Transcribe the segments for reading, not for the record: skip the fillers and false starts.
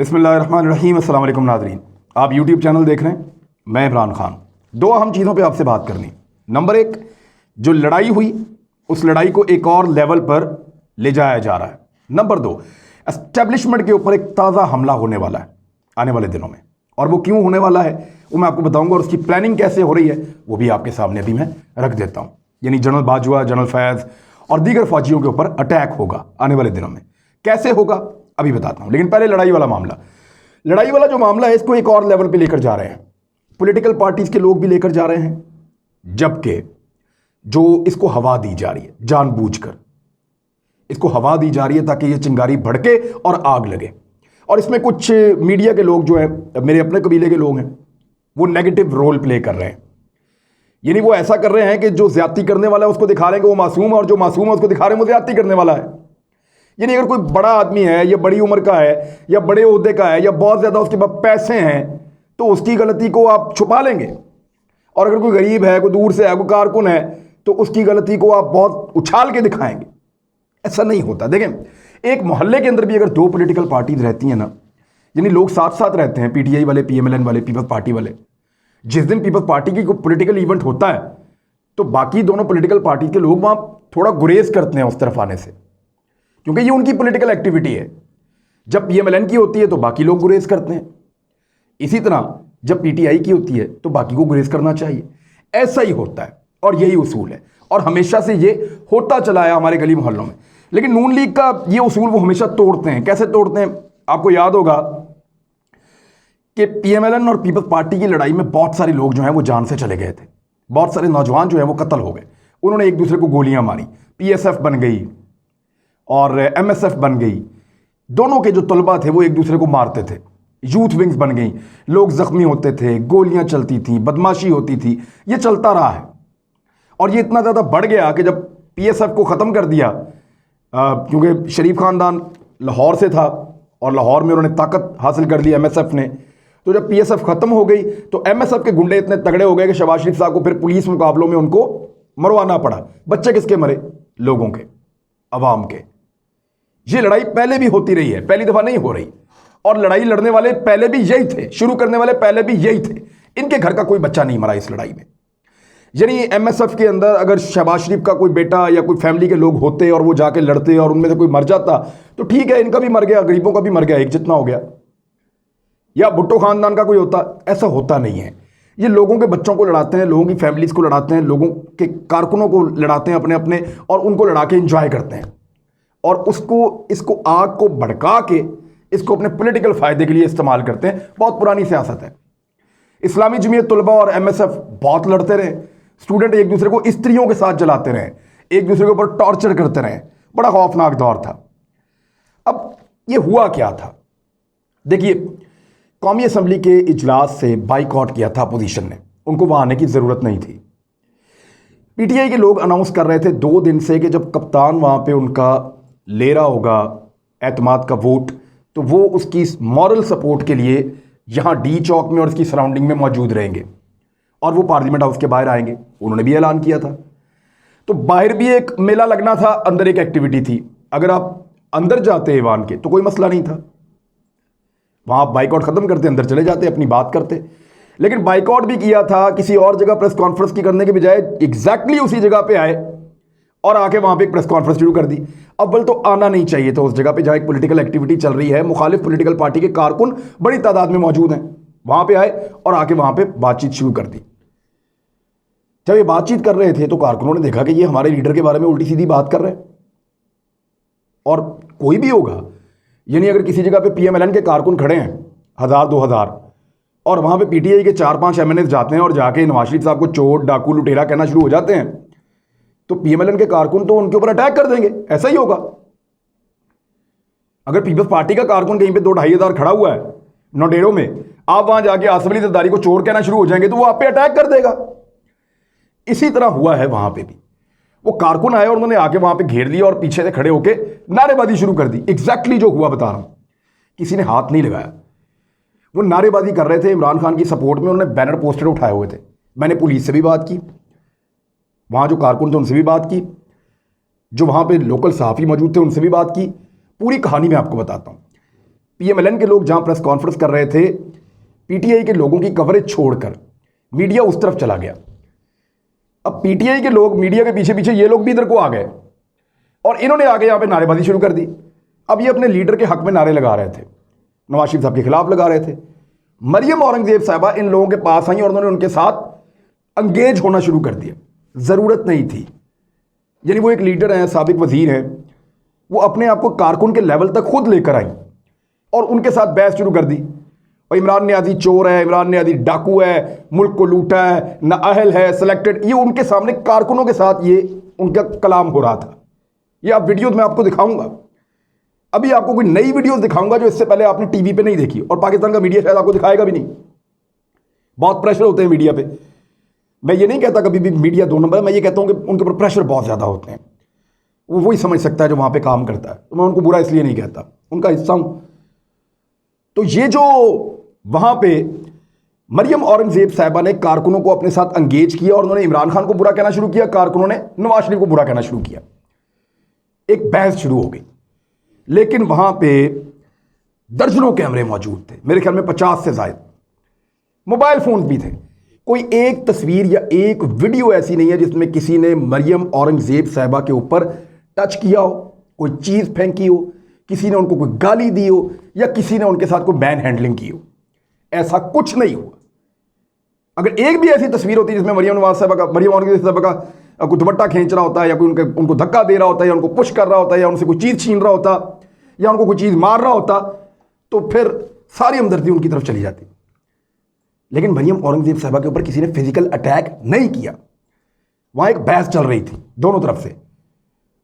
बिस्मिल्लाहिर्रहमानिर्रहीम। अस्सलाम वालेकुम नाज़रीन, आप यूट्यूब चैनल देख रहे हैं। मैं इमरान खान। दो अहम चीज़ों पे आपसे बात करनी। नंबर एक, जो लड़ाई हुई उस लड़ाई को एक और लेवल पर ले जाया जा रहा है। नंबर दो, एस्टेब्लिशमेंट के ऊपर एक ताज़ा हमला होने वाला है आने वाले दिनों में, और वो क्यों होने वाला है वो मैं आपको बताऊंगा, और उसकी प्लानिंग कैसे हो रही है वो भी आपके सामने अभी मैं रख देता हूँ। यानी जनरल बाजवा, जनरल फैज़ और दीगर फौजियों के ऊपर अटैक होगा आने वाले दिनों में। कैसे होगा अभी बताता हूँ, लेकिन पहले लड़ाई वाला मामला। लड़ाई वाला जो मामला है इसको एक और लेवल पे लेकर जा रहे हैं, पॉलिटिकल पार्टीज के लोग भी लेकर जा रहे हैं, जबकि जो इसको हवा दी जा रही है, जानबूझकर इसको हवा दी जा रही है ताकि ये चिंगारी भड़के और आग लगे। और इसमें कुछ मीडिया के लोग जो है, मेरे अपने कबीले के लोग हैं, वो नेगेटिव रोल प्ले कर रहे हैं। यानी वो ऐसा कर रहे हैं कि जो ज्यादती करने वाला है उसको दिखा रहे हैं कि वो मासूम है, और जो मासूम है उसको दिखा रहे हैं वो ज्यादती करने वाला है। यानी अगर कोई बड़ा आदमी है या बड़ी उम्र का है या बड़े ओहदे का है या बहुत ज़्यादा उसके पास पैसे हैं तो उसकी गलती को आप छुपा लेंगे, और अगर कोई गरीब है, कोई दूर से है, कोई कारकुन है तो उसकी गलती को आप बहुत उछाल के दिखाएंगे। ऐसा नहीं होता। देखें, एक मोहल्ले के अंदर भी अगर दो पॉलिटिकल पार्टीज रहती हैं ना, यानी लोग साथ साथ रहते हैं, पीटीआई वाले, पीएमएलएन वाले, पीपल्स पार्टी वाले, जिस दिन पीपल्स पार्टी की कोई पॉलिटिकल इवेंट होता है तो बाकी दोनों पॉलिटिकल पार्टी के लोग वहाँ थोड़ा गुरेज करते हैं उस तरफ आने से, क्योंकि ये उनकी पॉलिटिकल एक्टिविटी है। जब पीएमएलएन की होती है तो बाकी लोग गुरेज करते हैं, इसी तरह जब पीटीआई की होती है तो बाकी को गुरेज करना चाहिए। ऐसा ही होता है और यही उसूल है, और हमेशा से ये होता चला है हमारे गली मोहल्लों में। लेकिन नून लीग का ये उसूल वो हमेशा तोड़ते हैं। कैसे तोड़ते हैं? आपको याद होगा कि पीएमएलएन और पीपल्स पार्टी की लड़ाई में बहुत सारे लोग जो हैं वो जान से चले गए थे, बहुत सारे नौजवान जो हैं वो कत्ल हो गए। उन्होंने एक दूसरे को गोलियां मारी, पीएसएफ बन गई और एमएसएफ बन गई। दोनों के जो तलबा थे वो एक दूसरे को मारते थे, यूथ विंग्स बन गई, लोग जख्मी होते थे, गोलियां चलती थी, बदमाशी होती थी। ये चलता रहा है, और ये इतना ज़्यादा बढ़ गया कि जब पीएसएफ को ख़त्म कर दिया, क्योंकि शरीफ खानदान लाहौर से था और लाहौर में उन्होंने ताकत हासिल कर ली एमएसएफ ने, तो जब पीएसएफ ख़त्म हो गई तो एमएसएफ के गुंडे इतने तगड़े हो गए कि शहबाज शरीफ साहब को फिर पुलिस मुकाबलों में उनको मरवाना पड़ा। बच्चे किसके मरे? लोगों के, अवाम के। ये लड़ाई पहले भी होती रही है, पहली दफ़ा नहीं हो रही, और लड़ाई लड़ने वाले पहले भी यही थे, शुरू करने वाले पहले भी यही थे। इनके घर का कोई बच्चा नहीं मरा इस लड़ाई में। यानी एमएसएफ के अंदर अगर शहबाज शरीफ का कोई बेटा या कोई फैमिली के लोग होते और वो जाके लड़ते और उनमें से कोई मर जाता तो ठीक है, इनका भी मर गया, गरीबों का भी मर गया, एक जितना हो गया। या भुट्टो खानदान का कोई होता, ऐसा होता नहीं है। ये लोगों के बच्चों को लड़ाते हैं, लोगों की फैमिलीज को लड़ाते हैं, लोगों के कारकुनों को लड़ाते हैं अपने अपने, और उनको लड़ा के इंजॉय करते हैं, और इसको आग को भड़का के इसको अपने पॉलिटिकल फायदे के लिए इस्तेमाल करते हैं। बहुत पुरानी सियासत है। इस्लामी जमीयत तलबा और एमएसएफ बहुत लड़ते रहे, स्टूडेंट एक दूसरे को स्त्रियों के साथ जलाते रहे, एक दूसरे के ऊपर टॉर्चर करते रहे। बड़ा खौफनाक दौर था। अब ये हुआ क्या था? देखिए, कौमी असम्बली के इजलास से बाइकआउट किया था अपोजिशन ने, उनको वहां आने की जरूरत नहीं थी। पीटीआई के लोग अनाउंस कर रहे थे 2 दिन से कि जब कप्तान वहां पे उनका ले रहा होगा एतमाद का वोट तो वो उसकी मॉरल सपोर्ट के लिए यहां डी चौक में और इसकी सराउंडिंग में मौजूद रहेंगे, और वो पार्लियामेंट हाउस के बाहर आएंगे। उन्होंने भी ऐलान किया था। तो बाहर भी एक मेला लगना था, अंदर एक एक्टिविटी थी। अगर आप अंदर जाते ऐवान के तो कोई मसला नहीं था, वहां आप बाइकआउट खत्म करते, अंदर चले जाते, अपनी बात करते। लेकिन बाइकआउट भी किया था, किसी और जगह प्रेस कॉन्फ्रेंस की करने के बजाय एग्जैक्टली उसी जगह पे आए और आके वहां पे एक प्रेस कॉन्फ्रेंस शुरू कर दी। अव्वल तो आना नहीं चाहिए था उस जगह पे जहां एक पॉलिटिकल एक्टिविटी चल रही है, मुखालिफ पॉलिटिकल पार्टी के कारकुन बड़ी तादाद में मौजूद हैं। वहां पे आए और आके वहां पे बातचीत शुरू कर दी। जब ये बातचीत कर रहे थे तो कारकुनों ने देखा कि ये हमारे लीडर के बारे में उल्टी सीधी बात कर रहे हैं। और कोई भी होगा, यानी अगर किसी जगह पे पीएमएलएन के कारकुन खड़े हैं 1000-2000, और वहां पे पीटीआई के 4-5 एमएनएस जाते हैं और जाके नवाज शरीफ साहब को चोर, डाकू, लुटेरा कहना शुरू हो जाते हैं, तो पीएमएलएन के कारकुन तो उनके ऊपर अटैक कर देंगे। ऐसा ही होगा। अगर पीपल्स पार्टी का कारकुन कहीं पे 2-2.5 हज़ार खड़ा हुआ है नोडेड़ों में, आप वहां जाके आसिफ अली जरदारी को चोर कहना शुरू हो जाएंगे तो वो आप पे अटैक कर देगा। इसी तरह हुआ है वहां पे भी। वो कारकुन आए और उन्होंने आके वहां पे घेर लिया और पीछे से खड़े होके नारेबाजी शुरू कर दी। एग्जैक्टली जो हुआ बता रहा हूं, किसी ने हाथ नहीं लगाया। वो नारेबाजी कर रहे थे इमरान खान की सपोर्ट में, उन्होंने बैनर पोस्टर उठाए हुए थे। मैंने पुलिस से भी बात की, वहाँ जो कारकुन थे उनसे भी बात की, जो वहाँ पे लोकल सहाफ़ी मौजूद थे उनसे भी बात की। पूरी कहानी मैं आपको बताता हूँ। PMLN के लोग जहां प्रेस कॉन्फ्रेंस कर रहे थे, PTI के लोगों की कवरेज छोड़कर मीडिया उस तरफ चला गया। अब PTI के लोग मीडिया के पीछे पीछे ये लोग भी इधर को आ गए और इन्होंने आगे यहाँ पे नारेबाजी शुरू कर दी। अब ये अपने लीडर के हक में नारे लगा रहे थे, नवाज शरीफ साहब के खिलाफ लगा रहे थे। मरियम औरंगजेब साहबा इन लोगों के पास आई और उन्होंने उनके साथ अंगेज होना शुरू कर दिया। ज़रूरत नहीं थी, यानी वो एक लीडर हैं, साबिक वजीर हैं, वो अपने आप को कारकुन के लेवल तक खुद लेकर आई और उनके साथ बहस शुरू कर दी। और इमरान नियाज़ी चोर है, इमरान नियाज़ी डाकू है, मुल्क को लूटा है, नाअहल है, सिलेक्टेड, ये उनके सामने कारकुनों के साथ ये उनका कलाम हो रहा था। ये आप वीडियोज़ में आपको दिखाऊंगा। अभी आपको कोई नई वीडियोज़ दिखाऊंगा जो इससे पहले आपने टीवी पे नहीं देखी और पाकिस्तान का मीडिया शायद आपको दिखाएगा भी नहीं। बहुत प्रेशर होते हैं मीडिया पे। मैं ये नहीं कहता कभी भी मीडिया 2 नंबर है, मैं ये कहता हूँ कि उनके ऊपर प्रेशर बहुत ज़्यादा होते हैं। वो वही समझ सकता है जो वहाँ पे काम करता है, तो मैं उनको बुरा इसलिए नहीं कहता, उनका हिस्सा हूँ। तो ये जो वहाँ पे मरियम औरंगजेब साहिबा ने कारकुनों को अपने साथ अंगेज किया और उन्होंने इमरान खान को बुरा कहना शुरू किया, कारकुनों ने नवाज शरीफ को बुरा कहना शुरू किया। एक बहस शुरू हो गई, लेकिन वहाँ पे दर्जनों कैमरे मौजूद थे, मेरे ख्याल में 50 से ज़ायद मोबाइल फ़ोन भी थे। कोई एक तस्वीर या एक वीडियो ऐसी नहीं है जिसमें किसी ने मरियम औरंगजेब साहिबा के ऊपर टच किया हो, कोई चीज़ फेंकी हो, किसी ने उनको कोई गाली दी हो या किसी ने उनके साथ कोई मैन हैंडलिंग की हो। ऐसा कुछ नहीं हुआ। अगर एक भी ऐसी तस्वीर होती जिसमें मरियम औरंगजेब साहिबा का कोई दुपट्टा खींच रहा होता है या कोई उनको धक्का दे रहा होता है या उनको पुश कर रहा होता है या उनसे कोई चीज़ छीन रहा होता या उनको कोई चीज़ मार रहा होता, तो फिर सारी हमदर्दी उनकी तरफ चली जाती। लेकिन मरियम औरंगजेब साहिबा के ऊपर किसी ने फिजिकल अटैक नहीं किया। वहाँ एक बहस चल रही थी दोनों तरफ से,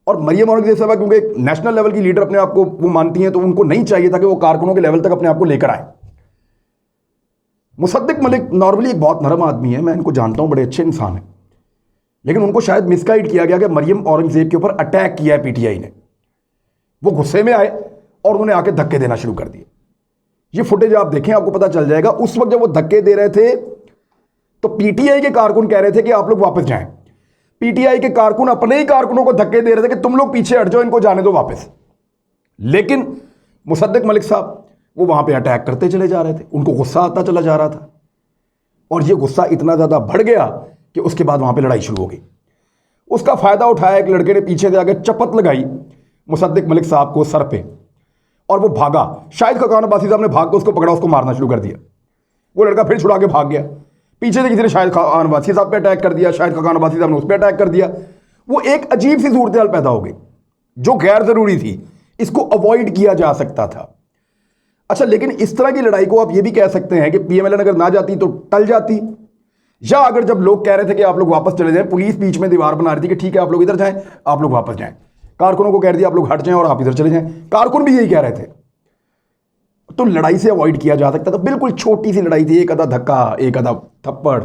और मरियम औरंगजेब साहिबा क्योंकि एक नेशनल लेवल की लीडर अपने आप को वो मानती हैं, तो उनको नहीं चाहिए था कि वो कारकुनों के लेवल तक अपने आप को लेकर आए। मुसद्दिक मलिक नॉर्मली एक बहुत नरम आदमी है, मैं इनको जानता हूँ, बड़े अच्छे इंसान हैं, लेकिन उनको शायद मिसगाइड किया गया कि मरियम औरंगजेब के ऊपर अटैक किया है PTI ने। वो गुस्से में आए और उन्होंने आके धक्के देना शुरू कर दिए। ये फुटेज आप देखें, आपको पता चल जाएगा। उस वक्त जब वो धक्के दे रहे थे तो PTI के कारकुन कह रहे थे कि आप लोग वापस जाएं। PTI के कारकुन अपने ही कारकुनों को धक्के दे रहे थे कि तुम लोग पीछे हट जाओ, इनको जाने दो वापस। लेकिन मुसद्दिक मलिक साहब वो वहां पे अटैक करते चले जा रहे थे, उनको गुस्सा आता चला जा रहा था और ये गुस्सा इतना ज़्यादा बढ़ गया कि उसके बाद वहां पे लड़ाई शुरू हो गई। उसका फ़ायदा उठाया एक लड़के ने, पीछे से आके चपत लगाई मुसद्दिक मलिक साहब को सर पे और वो भागा। शाहिद खान अब्बासी साहब ने भाग कर उसको पकड़ा, उसको मारना शुरू कर दिया। वो लड़का फिर छुड़ा के भाग गया। पीछे से किसी ने शाहिद खान अब्बासी साहब पे अटैक कर दिया, शाहिद खान अब्बासी साहब ने उस पर अटैक कर दिया। वो एक अजीब सी सूरत हाल पैदा हो गई जो गैर ज़रूरी थी, इसको अवॉइड किया जा सकता था। अच्छा, लेकिन इस तरह की लड़ाई को आप ये भी कह सकते हैं कि PMLN अगर ना जाती तो टल जाती, या अगर जब लोग कह रहे थे कि आप लोग वापस चले जाएं, पुलिस बीच में दीवार बना रही थी कि ठीक है आप लोग इधर जाएं, आप लोग वापस जाएं, कारकुनों को कह दिया आप लोग हट जाएं और आप इधर चले जाएं, कारकुन भी यही कह रहे थे, तो लड़ाई से अवॉइड किया जा सकता था। बिल्कुल छोटी सी लड़ाई थी, एक आधा धक्का, एक आधा थप्पड़,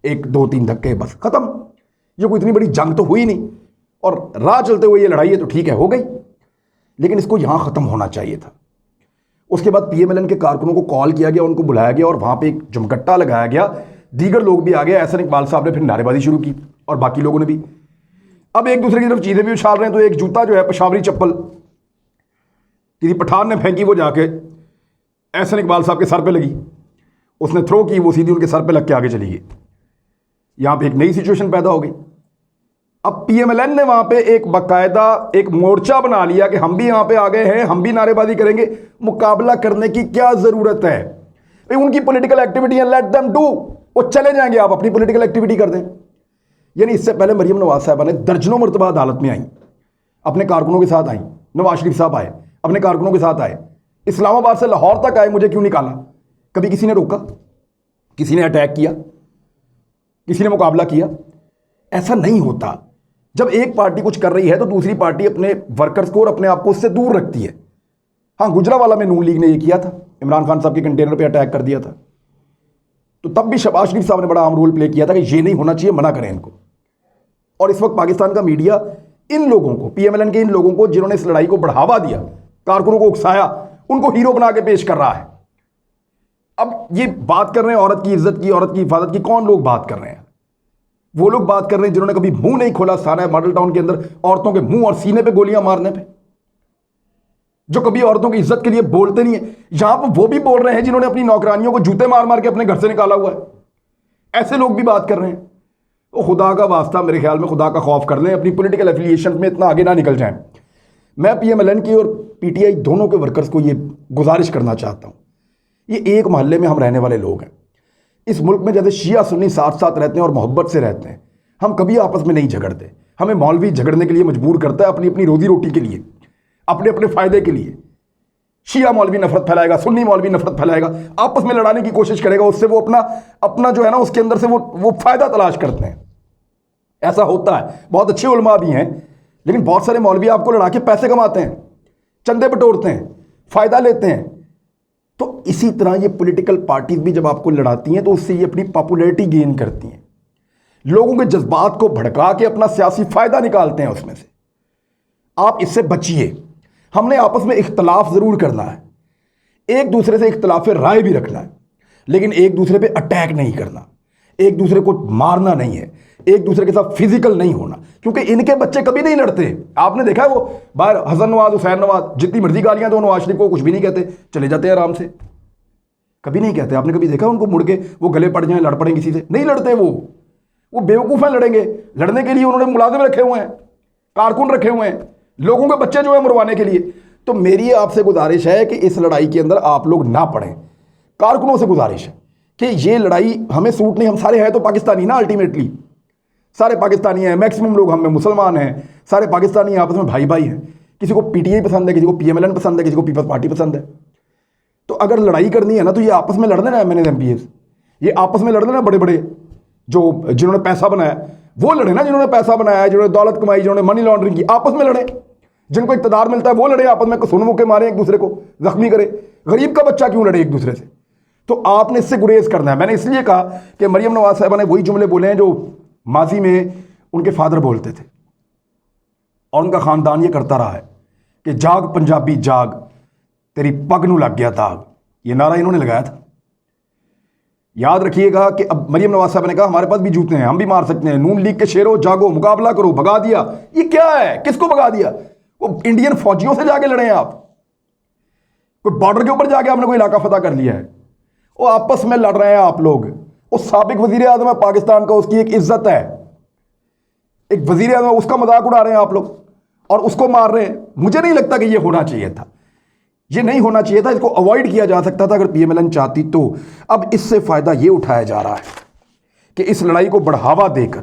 1-2-3 धक्के, बस खत्म। ये कोई इतनी बड़ी जंग तो हुई नहीं, और राह चलते हुए ये लड़ाई है तो ठीक है हो गई, लेकिन इसको यहां खत्म होना चाहिए था। उसके बाद PMLN के कारकुनों को कॉल किया गया, उनको बुलाया गया और वहां पे एक जमकट्टा लगाया गया, दीगर लोग भी आ गए। एहसन इकबाल साहब ने फिर नारेबाजी शुरू की और बाकी लोगों ने भी। अब एक दूसरे की तरफ चीजें भी उछाल रहे हैं, तो एक जूता जो है पेशावरी चप्पल किसी पठान ने फेंकी, वो जाके एहसन इकबाल साहब के सर पे लगी, उसने थ्रो की, वो सीधी उनके सर पे लग के आगे चली गई। यहां पे एक नई सिचुएशन पैदा हो गई। अब PMLN ने वहां पे एक बाकायदा एक मोर्चा बना लिया कि हम भी यहां पे आ गए हैं, हम भी नारेबाजी करेंगे। मुकाबला करने की क्या जरूरत है भाई, उनकी पॉलिटिकल एक्टिविटी है, लेट देम डू, वो चले जाएंगे, आप अपनी पॉलिटिकल एक्टिविटी कर दें। यानी इससे पहले मरियम नवाज साहबा ने दर्जनों मरतबा अदालत में आई, अपने कारकुनों के साथ आई, नवाज शरीफ साहब आए अपने कारकुनों के साथ आए, इस्लामाबाद से लाहौर तक आए, मुझे क्यों निकाला। कभी किसी ने रोका, किसी ने अटैक किया, किसी ने मुकाबला किया? ऐसा नहीं होता। जब एक पार्टी कुछ कर रही है तो दूसरी पार्टी अपने वर्कर्स को और अपने आप को उससे दूर रखती है। हाँ, गुजरावाला में नून लीग ने ये किया था, इमरान खान साहब के कंटेनर पे अटैक कर दिया था, तो तब भी शहबाज शरीफ साहब ने बड़ा अहम रोल प्ले किया था कि ये नहीं होना चाहिए, मना करें इनको। और इस वक्त पाकिस्तान का मीडिया इन लोगों को, PMLN के इन लोगों को जिन्होंने इस लड़ाई को बढ़ावा दिया, कारकुनों को उकसाया, उनको हीरो बना के पेश कर रहा है। अब ये बात कर रहे हैं औरत की इज्जत की, औरत की हिफाजत की, कौन लोग बात कर रहे हैं? वो लोग बात कर रहे हैं जिन्होंने कभी मुंह नहीं खोला साना मॉडल टाउन के अंदर औरतों के मुंह और सीने पे गोलियां मारने पे। जो कभी औरतों की इज्जत के लिए बोलते नहीं है। यहां पर वो भी बोल रहे हैं जिन्होंने अपनी नौकरानियों को जूते मार मार के अपने घर से निकाला हुआ है। ऐसे लोग भी बात कर रहे हैं। तो खुदा का वास्ता, मेरे ख्याल में खुदा का खौफ कर लें, अपनी पॉलिटिकल एफिलिएशन में इतना आगे ना निकल जाएं। मैं PMLN की और PTI दोनों के वर्कर्स को ये गुजारिश करना चाहता हूँ, ये एक मोहल्ले में हम रहने वाले लोग हैं। इस मुल्क में जैसे शिया सुन्नी साथ साथ रहते हैं और मोहब्बत से रहते हैं, हम कभी आपस में नहीं झगड़ते। हमें मौलवी झगड़ने के लिए मजबूर करता है, अपनी अपनी रोजी रोटी के लिए, अपने अपने फ़ायदे के लिए। शिया मौलवी नफरत फैलाएगा, सुन्नी मौलवी नफरत फैलाएगा, आपस में लड़ाने की कोशिश करेगा, उससे वो अपना जो है ना, उसके अंदर से वो फ़ायदा तलाश करते हैं। ऐसा होता है। बहुत अच्छे उलमा भी हैं, लेकिन बहुत सारे मौलवी आपको लड़ा के पैसे कमाते हैं, चंदे बटोरते हैं, फ़ायदा लेते हैं। तो इसी तरह ये पॉलिटिकल पार्टीज भी जब आपको लड़ाती हैं तो उससे ये अपनी पॉपुलैरिटी गेन करती हैं, लोगों के जज्बात को भड़का के अपना सियासी फ़ायदा निकालते हैं उसमें से। आप इससे बचिए। हमने आपस में इख्तलाफ ज़रूर करना है, एक दूसरे से इख्तलाफ राय भी रखना है, लेकिन एक दूसरे पे अटैक नहीं करना, एक दूसरे को मारना नहीं है, एक दूसरे के साथ फिजिकल नहीं होना, क्योंकि इनके बच्चे कभी नहीं लड़ते। आपने देखा है वो बाहर हसन नवाज, हुसैन नवाज, जितनी मर्जी गालियां दो नवाज शरीफ को, कुछ भी नहीं कहते, चले जाते हैं आराम से, कभी नहीं कहते। आपने कभी देखा उनको मुड़ के वो गले पड़ जाएं, लड़ पड़ें किसी से? नहीं लड़ते। वो बेवकूफ़ हैं लड़ेंगे। लड़ने के लिए उन्होंने मुलाजिम रखे हुए हैं, कारकुन रखे हुए हैं, लोगों के बच्चे जो है मरवाने के लिए। तो मेरी आपसे गुजारिश है कि इस लड़ाई के अंदर आप लोग ना पड़ें। कारकुनों से गुजारिश है कि ये लड़ाई हमें सूट नहीं, हम सारे हैं तो पाकिस्तानी ना, अल्टीमेटली सारे पाकिस्तानी हैं, मैक्सिमम लोग हम में मुसलमान हैं, सारे पाकिस्तानी आपस में भाई भाई हैं। किसी को PTI पसंद है, किसी को PMLN पसंद है, किसी को पीपल्स पार्टी पसंद है। तो अगर लड़ाई करनी है ना, तो ये आपस में लड़ने ना MNAs MPs, ये आपस में लड़ने ना, बड़े बड़े जो जिन्होंने पैसा बनाया वो लड़े ना, जिन्होंने पैसा बनाया, जिन्होंने दौलत कमाई, जिन्होंने मनी लॉन्ड्रिंग की, आपस में लड़े। जिनको इक़्तिदार मिलता है वो लड़े आपस में, सुन मुके मारे, एक दूसरे को जख्मी करे। गरीब का बच्चा क्यों लड़े एक दूसरे से? तो आपने इससे गुरेज करना है। मैंने इसलिए कहा कि मरियम नवाज साहबा ने वही जुमले बोले हैं जो माजी में उनके फादर बोलते थे, और उनका ख़ानदान ये करता रहा है कि जाग पंजाबी जाग, तेरी पग नू लग गया दाग। ये नारा इन्होंने लगाया था। याद रखिएगा कि अब मरियम नवाज साहब ने कहा हमारे पास भी जूते हैं, हम भी मार सकते हैं। नून लीग के शेरों जागो, मुकाबला करो, भगा दिया। ये क्या है? किसको भगा दिया? वो इंडियन फौजियों से जाके लड़े हैं आप? कोई बॉर्डर के ऊपर जाके आपने कोई इलाका फतह कर लिया है? वो आपस में लड़ रहे हैं आप लोग। वो साबिक वजीर आजम है पाकिस्तान का, उसकी एक इज्जत है, एक वजीर आजम, उसका मजाक उड़ा रहे हैं आप लोग और उसको मार रहे हैं। मुझे नहीं लगता कि ये होना चाहिए था, ये नहीं होना चाहिए था। इसको अवॉइड किया जा सकता था अगर PMLN चाहती तो। अब इससे फायदा ये उठाया जा रहा है कि इस लड़ाई को बढ़ावा देकर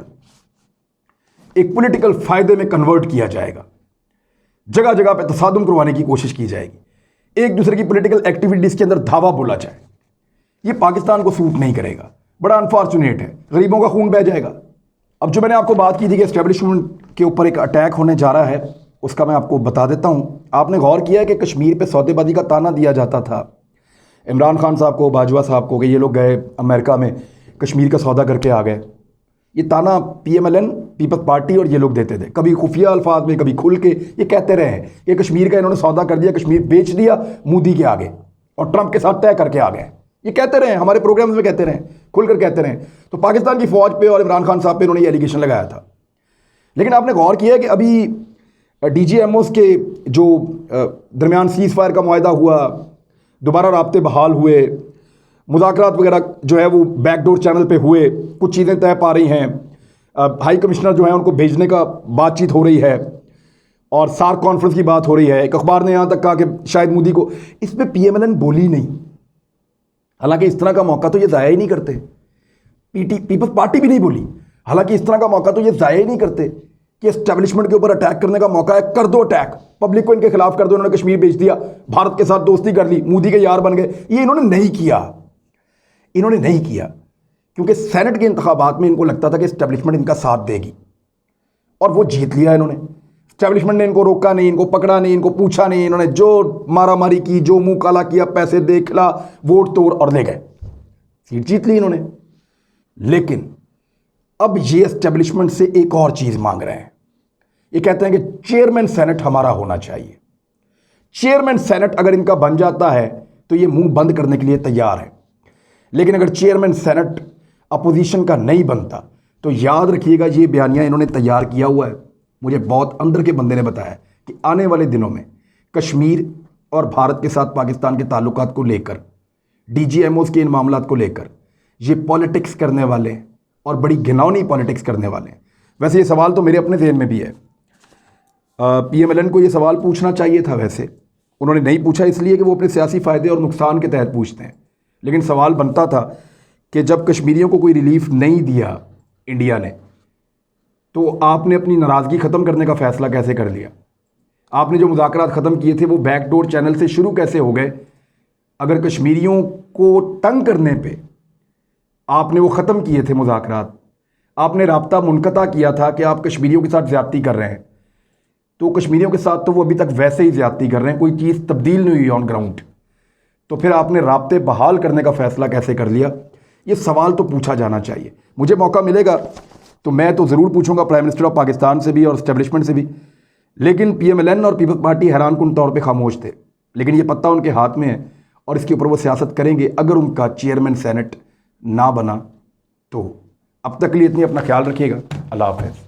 एक पॉलिटिकल फायदे में कन्वर्ट किया जाएगा, जगह जगह पे तसादुम करवाने की कोशिश की जाएगी, एक दूसरे की पॉलिटिकल एक्टिविटीज के अंदर धावा बोला जाए। ये पाकिस्तान को सूट नहीं करेगा, बड़ा अनफॉर्चुनेट है, गरीबों का खून बह जाएगा। अब जो मैंने आपको बात की थी कि एस्टेब्लिशमेंट के ऊपर एक अटैक होने जा रहा है, उसका मैं आपको बता देता हूँ। आपने गौर किया है कि कश्मीर पे सौदेबाजी का ताना दिया जाता था इमरान खान साहब को, बाजवा साहब को, कि ये लोग गए अमेरिका में, कश्मीर का सौदा करके आ गए। ये ताना PMLN, पीपल्स पार्टी और ये लोग देते थे, कभी खुफिया अल्फाज में, कभी खुल के ये कहते रहे हैं कि कश्मीर का इन्होंने सौदा कर दिया, कश्मीर बेच दिया मोदी के आगे और ट्रंप के साथ तय करके आ गए। ये कहते रहे, हमारे प्रोग्राम्स में कहते रहे, खुलकर कहते रहे। तो पाकिस्तान की फ़ौज पे और इमरान खान साहब पे इन्होंने ये एलिगेशन लगाया था। लेकिन आपने गौर किया कि अभी DGMOs के जो दरमियान सीज़ फायर का मुआहदा हुआ, दोबारा राब्ते बहाल हुए, मुज़ाकरात वगैरह जो है वो बैकडोर चैनल पे हुए, कुछ चीज़ें तय पा रही हैं, हाई कमिश्नर जो है उनको भेजने का बातचीत हो रही है और सार्क कॉन्फ्रेंस की बात हो रही है। एक अखबार ने यहाँ तक कहा कि शायद मोदी को, इस पर PMLN बोली नहीं। हालांकि इस तरह का मौका तो ये ज़ाया ही नहीं करते, पीपल्स पार्टी भी नहीं बोली। हालांकि इस तरह का मौका तो ये ज़ाया ही नहीं करते कि एस्टेब्लिशमेंट के ऊपर अटैक करने का मौका है, कर दो अटैक, पब्लिक को इनके खिलाफ कर दो। इन्होंने कश्मीर भेज दिया, भारत के साथ दोस्ती कर ली, मोदी के यार बन गए। ये इन्होंने नहीं किया, इन्होंने नहीं किया क्योंकि सेनेट के इंतखाबात में इनको लगता था कि एस्टेब्लिशमेंट इनका साथ देगी और वो जीत लिया इन्होंने। एस्टेब्लिशमेंट ने इनको रोका नहीं, इनको पकड़ा नहीं, इनको पूछा नहीं। इन्होंने जो मारा मारी की, जो मुंह काला किया, पैसे दे खिला, वोट तोड़ और ले गए, सीट जीत ली इन्होंने। लेकिन अब ये एस्टेब्लिशमेंट से एक और चीज़ मांग रहे हैं। ये कहते हैं कि चेयरमैन सेनेट हमारा होना चाहिए। चेयरमैन सेनेट अगर इनका बन जाता है तो ये मुंह बंद करने के लिए तैयार है। लेकिन अगर चेयरमैन सेनेट अपोजिशन का नहीं बनता तो याद रखिएगा, ये बयानिया इन्होंने तैयार किया हुआ है। मुझे बहुत अंदर के बंदे ने बताया कि आने वाले दिनों में कश्मीर और भारत के साथ पाकिस्तान के ताल्लुकात को लेकर, DGMOs के इन मामलात को लेकर ये पॉलिटिक्स करने वाले और बड़ी घिनौनी पॉलिटिक्स करने वाले हैं। वैसे ये सवाल तो मेरे अपने ज़हन में भी है। PMLN को ये सवाल पूछना चाहिए था, वैसे उन्होंने नहीं पूछा इसलिए कि वो अपने सियासी फ़ायदे और नुकसान के तहत पूछते हैं। लेकिन सवाल बनता था कि जब कश्मीरियों को कोई रिलीफ नहीं दिया इंडिया ने, तो आपने अपनी नाराज़गी ख़त्म करने का फ़ैसला कैसे कर लिया? आपने जो मुज़ाकरात ख़त्म किए थे वो बैकडोर चैनल से शुरू कैसे हो गए? अगर कश्मीरियों को तंग करने पे आपने वो ख़त्म किए थे मुज़ाकरात, आपने राब्ता मुनक़ता किया था कि आप कश्मीरियों के साथ ज़्यादती कर रहे हैं, तो कश्मीरियों के साथ तो वो अभी तक वैसे ही ज़्यादती कर रहे हैं, कोई चीज़ तब्दील नहीं हुई ऑन ग्राउंड। तो फिर आपने राब्ते बहाल करने का फ़ैसला कैसे कर लिया? ये सवाल तो पूछा जाना चाहिए। मुझे मौका मिलेगा तो मैं तो ज़रूर पूछूंगा प्राइम मिनिस्टर ऑफ पाकिस्तान से भी और इस्टेब्लिशमेंट से भी। लेकिन PMLN और पीपल्स पार्टी हैरानकुन तौर पे खामोश थे। लेकिन ये पत्ता उनके हाथ में है और इसके ऊपर वो सियासत करेंगे अगर उनका चेयरमैन सेनेट ना बना तो। अब तक के लिए इतनी, अपना ख्याल रखिएगा। अल्लाह हाफ़िज़।